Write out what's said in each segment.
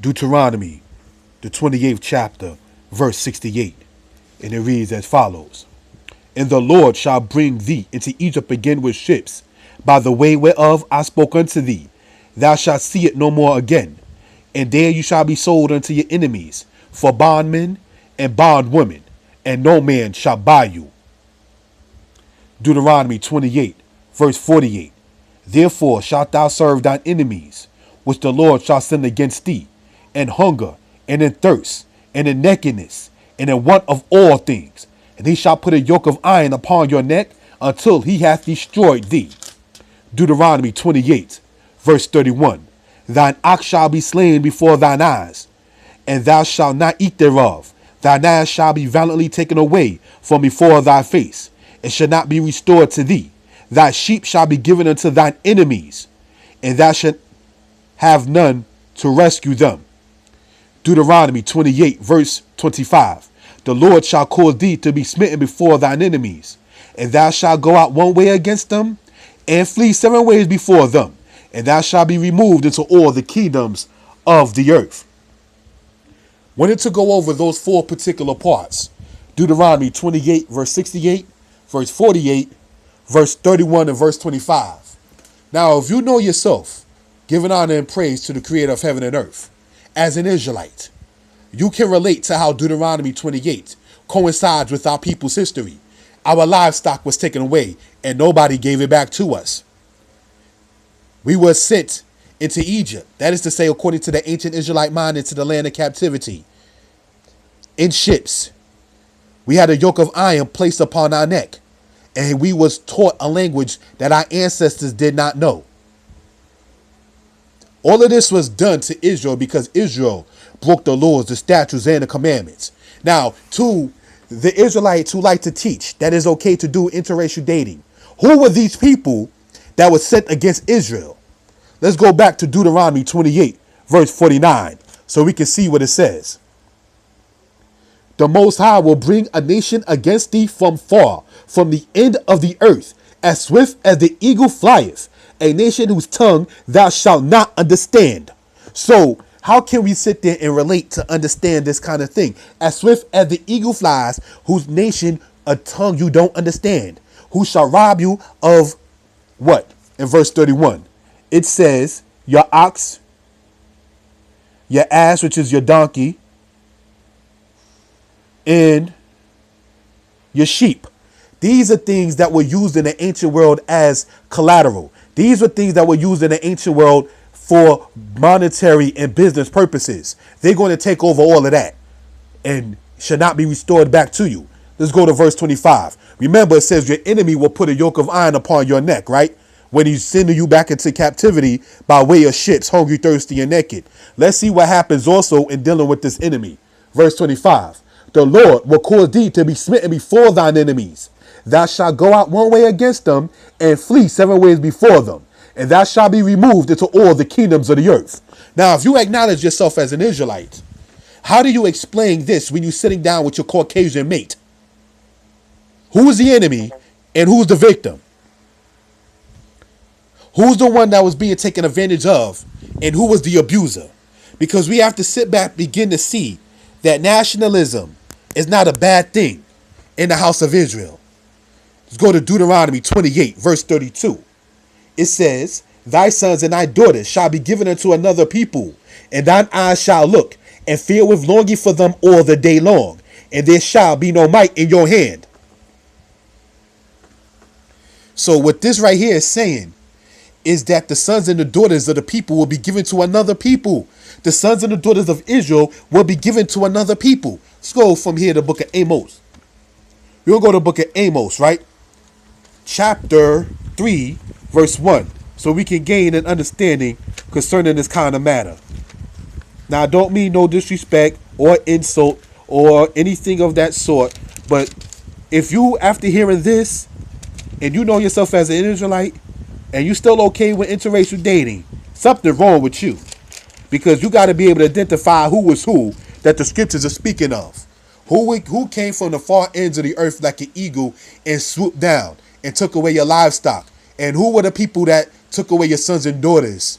Deuteronomy, the 28th chapter, verse 68. And it reads as follows. And the Lord shall bring thee into Egypt again with ships, by the way whereof I spoke unto thee. Thou shalt see it no more again. And there you shall be sold unto your enemies, for bondmen and bondwomen, and no man shall buy you. Deuteronomy 28, verse 48. Therefore shalt thou serve thine enemies, which the Lord shall send against thee, in hunger, and in thirst, and in nakedness, and in want of all things. And he shall put a yoke of iron upon your neck until he hath destroyed thee. Deuteronomy 28, verse 31. Thine ox shall be slain before thine eyes, and thou shalt not eat thereof. Thine ass shall be violently taken away from before thy face, and shall not be restored to thee. Thy sheep shall be given unto thine enemies, and thou shalt have none to rescue them. Deuteronomy 28, verse 25. The Lord shall cause thee to be smitten before thine enemies, and thou shalt go out one way against them, and flee 7 ways before them, and thou shalt be removed into all the kingdoms of the earth. Wanted to go over those 4 particular parts. Deuteronomy 28, verse 68, verse 48, verse 31, and verse 25. Now, if you know yourself, giving honor and praise to the creator of heaven and earth, as an Israelite, you can relate to how Deuteronomy 28 coincides with our people's history. Our livestock was taken away and nobody gave it back to us. We were sent into Egypt. That is to say, according to the ancient Israelite mind, into the land of captivity. In ships. We had a yoke of iron placed upon our neck. And we was taught a language that our ancestors did not know. All of this was done to Israel because Israel broke the laws, the statutes, and the commandments. Now, to the Israelites who like to teach that it's okay to do interracial dating, who were these people that were sent against Israel? Let's go back to Deuteronomy 28, verse 49, so we can see what it says. The Most High will bring a nation against thee from far, from the end of the earth, as swift as the eagle flieth, a nation whose tongue thou shalt not understand. So how can we sit there and relate to understand this kind of thing? As swift as the eagle flies, whose nation a tongue you don't understand, who shall rob you of what? In verse 31, it says, your ox, your ass, which is your donkey, and your sheep. These are things that were used in the ancient world as collateral. These were things that were used in the ancient world for monetary and business purposes. They're going to take over all of that and should not be restored back to you. Let's go to verse 25. Remember, it says your enemy will put a yoke of iron upon your neck, right? When he's sending you back into captivity by way of ships, hungry, thirsty, and naked. Let's see what happens also in dealing with this enemy. Verse 25. The Lord will cause thee to be smitten before thine enemies. Thou shalt go out one way against them and flee 7 ways before them. And thou shalt be removed into all the kingdoms of the earth. Now, if you acknowledge yourself as an Israelite, how do you explain this when you're sitting down with your Caucasian mate? Who is the enemy and who's the victim? Who's the one that was being taken advantage of and who was the abuser? Because we have to sit back, begin to see that nationalism is not a bad thing in the house of Israel. Let's go to Deuteronomy 28, verse 32. It says, thy sons and thy daughters shall be given unto another people, and thine eyes shall look, and fear with longing for them all the day long, and there shall be no might in your hand. So what this right here is saying is that the sons and the daughters of the people will be given to another people. The sons and the daughters of Israel will be given to another people. Let's go from here to the book of Amos. We'll go to the book of Amos, right? Chapter 3, verse 1. So we can gain an understanding concerning this kind of matter. Now, I don't mean no disrespect or insult or anything of that sort. But if you, after hearing this, and you know yourself as an Israelite, and you still okay with interracial dating, something wrong with you. Because you got to be able to identify who was who that the scriptures are speaking of. Who came from the far ends of the earth like an eagle and swooped down and took away your livestock. And who were the people that took away your sons and daughters,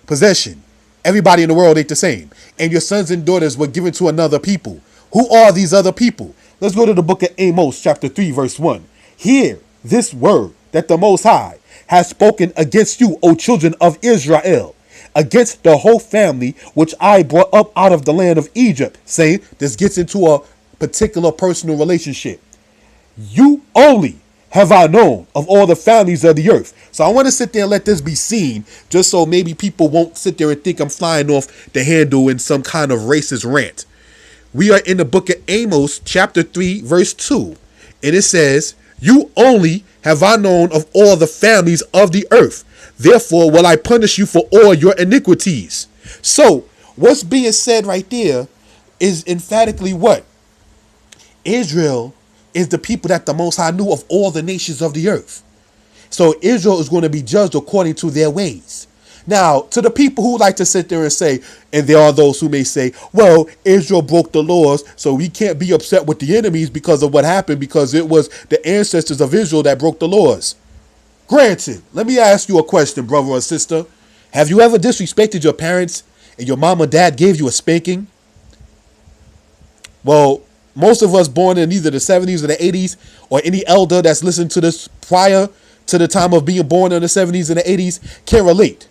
possession. Everybody in the world ain't the same. And your sons and daughters were given to another people. Who are these other people? Let's go to the book of Amos, chapter 3, verse 1. Hear this word that the Most High has spoken against you, O children of Israel, against the whole family which I brought up out of the land of Egypt. Saying, this gets into a particular personal relationship. You only have I known of all the families of the earth. So I want to sit there and let this be seen, just so maybe people won't sit there and think I'm flying off the handle in some kind of racist rant. We are in the book of Amos, chapter 3, verse 2. And it says, you only have I known of all the families of the earth. Therefore will I punish you for all your iniquities. So what's being said right there is emphatically what? Israel is the people that the Most High knew of all the nations of the earth. So Israel is going to be judged according to their ways. Now, to the people who like to sit there and say, and there are those who may say, well, Israel broke the laws, so we can't be upset with the enemies because of what happened, because it was the ancestors of Israel that broke the laws. Granted, let me ask you a question, brother or sister. Have you ever disrespected your parents and your mom or dad gave you a spanking? Well, most of us born in either the 70s or the 80s, or any elder that's listened to this prior to the time of being born in the 70s and the 80s can relate.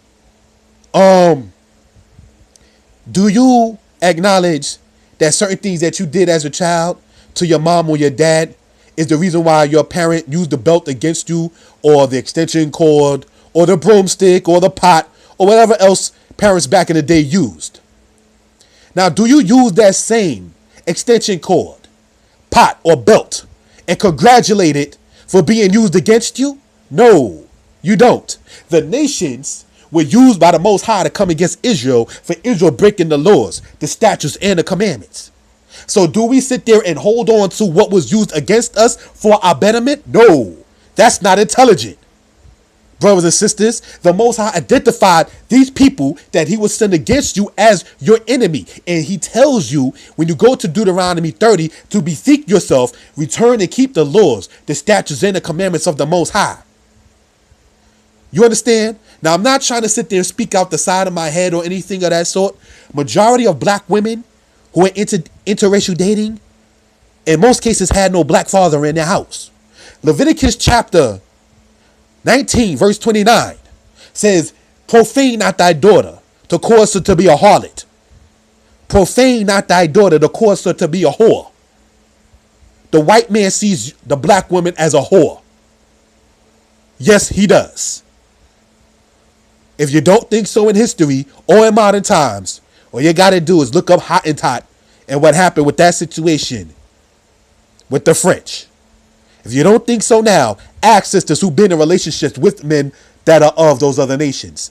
Do you acknowledge that certain things that you did as a child to your mom or your dad is the reason why your parent used the belt against you, or the extension cord, or the broomstick, or the pot, or whatever else parents back in the day used? Now, do you use that same extension cord, pot, or belt and congratulate it for being used against you? No, you don't. The nations were used by the Most High to come against Israel for Israel breaking the laws, the statutes, and the commandments. So do we sit there and hold on to what was used against us for our betterment? No, that's not intelligent. Brothers and sisters, the Most High identified these people that he would send against you as your enemy. And he tells you, when you go to Deuteronomy 30, to bethink yourself, return and keep the laws, the statutes, and the commandments of the Most High. You understand? Now, I'm not trying to sit there and speak out the side of my head or anything of that sort. Majority of black women who are into interracial dating, in most cases, had no black father in their house. Leviticus chapter 19, verse 29 says, profane not thy daughter to cause her to be a harlot. Profane not thy daughter to cause her to be a whore. The white man sees the black woman as a whore. Yes, he does. If you don't think so in history or in modern times, all you got to do is look up Hottentot and what happened with that situation with the French. If you don't think so now, ask sisters who've been in relationships with men that are of those other nations.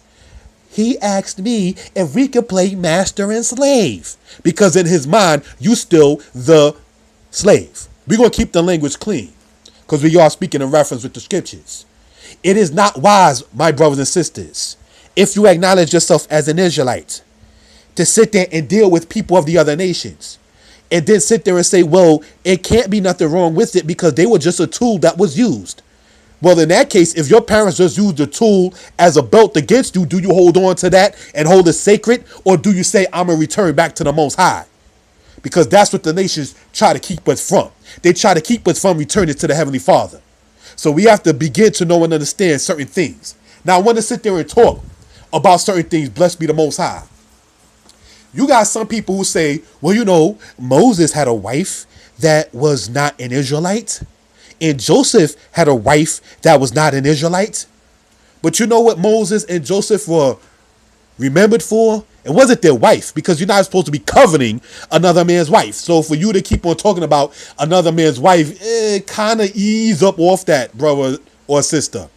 He asked me if we could play master and slave, because in his mind, you still the slave. We're going to keep the language clean because we are speaking in reference with the scriptures. It is not wise, my brothers and sisters, if you acknowledge yourself as an Israelite, to sit there and deal with people of the other nations, and then sit there and say, well, it can't be nothing wrong with it because they were just a tool that was used. Well, in that case, if your parents just used the tool as a belt against you, do you hold on to that and hold it sacred? Or do you say, I'm going to return back to the Most High? Because that's what the nations try to keep us from. They try to keep us from returning to the Heavenly Father. So we have to begin to know and understand certain things. Now, I want to sit there and talk about certain things. Blessed be the Most High. You got some people who say, well, you know, Moses had a wife that was not an Israelite, and Joseph had a wife that was not an Israelite. But you know what Moses and Joseph were remembered for? It wasn't their wife, because you're not supposed to be coveting another man's wife. So for you to keep on talking about another man's wife, kind of ease up off that, brother or sister.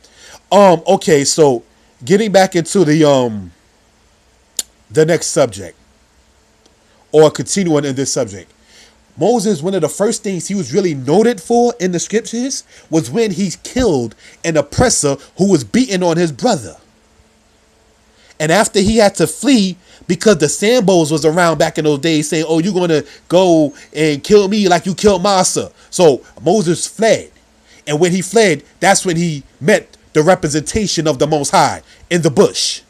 Okay, so getting back into the next subject, or continuing in this subject. Moses, one of the first things he was really noted for in the scriptures was when he killed an oppressor who was beating on his brother. And after he had to flee because the Sambos was around back in those days saying, oh, you're going to go and kill me like you killed Massa. So Moses fled. And when he fled, that's when he met the representation of the Most High in the bush.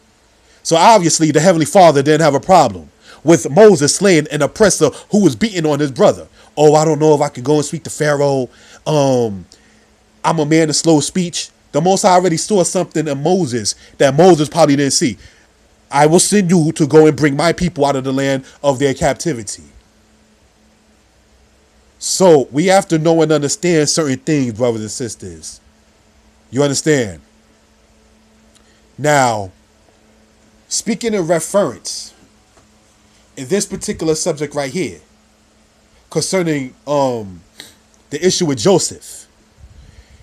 So obviously the Heavenly Father didn't have a problem with Moses slaying an oppressor who was beating on his brother. Oh, I don't know if I can go and speak to Pharaoh. I'm a man of slow speech. The Most High already saw something in Moses that Moses probably didn't see. I will send you to go and bring my people out of the land of their captivity. So we have to know and understand certain things, brothers and sisters. You understand? Now, speaking in reference in this particular subject right here, concerning the issue with Joseph,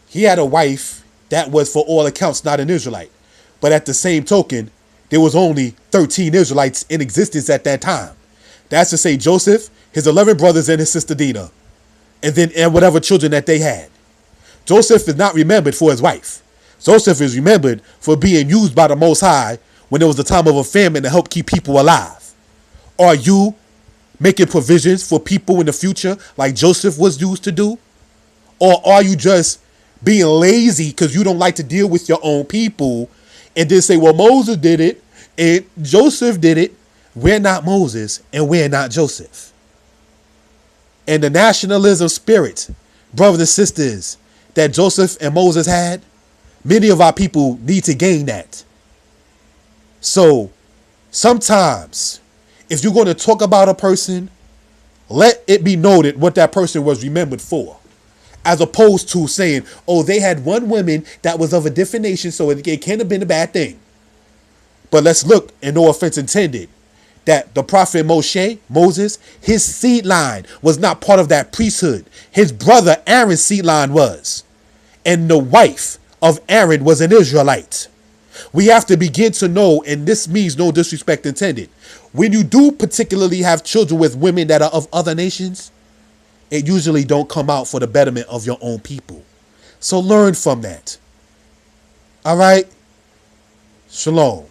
he had a wife that was, for all accounts, not an Israelite. But at the same token, there was only 13 Israelites in existence at that time. That's to say Joseph, his 11 brothers, and his sister Dinah, and whatever children that they had. Joseph is not remembered for his wife. Joseph is remembered for being used by the Most High when there was a time of a famine to help keep people alive. Are you making provisions for people in the future like Joseph was used to do? Or are you just being lazy because you don't like to deal with your own people and then say, well, Moses did it and Joseph did it? We're not Moses and we're not Joseph. And the nationalism spirit, brothers and sisters, that Joseph and Moses had, many of our people need to gain that. So sometimes if you're going to talk about a person, let it be noted what that person was remembered for, as opposed to saying, oh, they had one woman that was of a different nation, so it can't have been a bad thing. But let's look, and no offense intended, that the prophet Moses, his seed line was not part of that priesthood. His brother Aaron's seed line was. And the wife of Aaron was an Israelite. We have to begin to know, and this means no disrespect intended, when you do particularly have children with women that are of other nations, it usually don't come out for the betterment of your own people. So learn from that. All right? Shalom.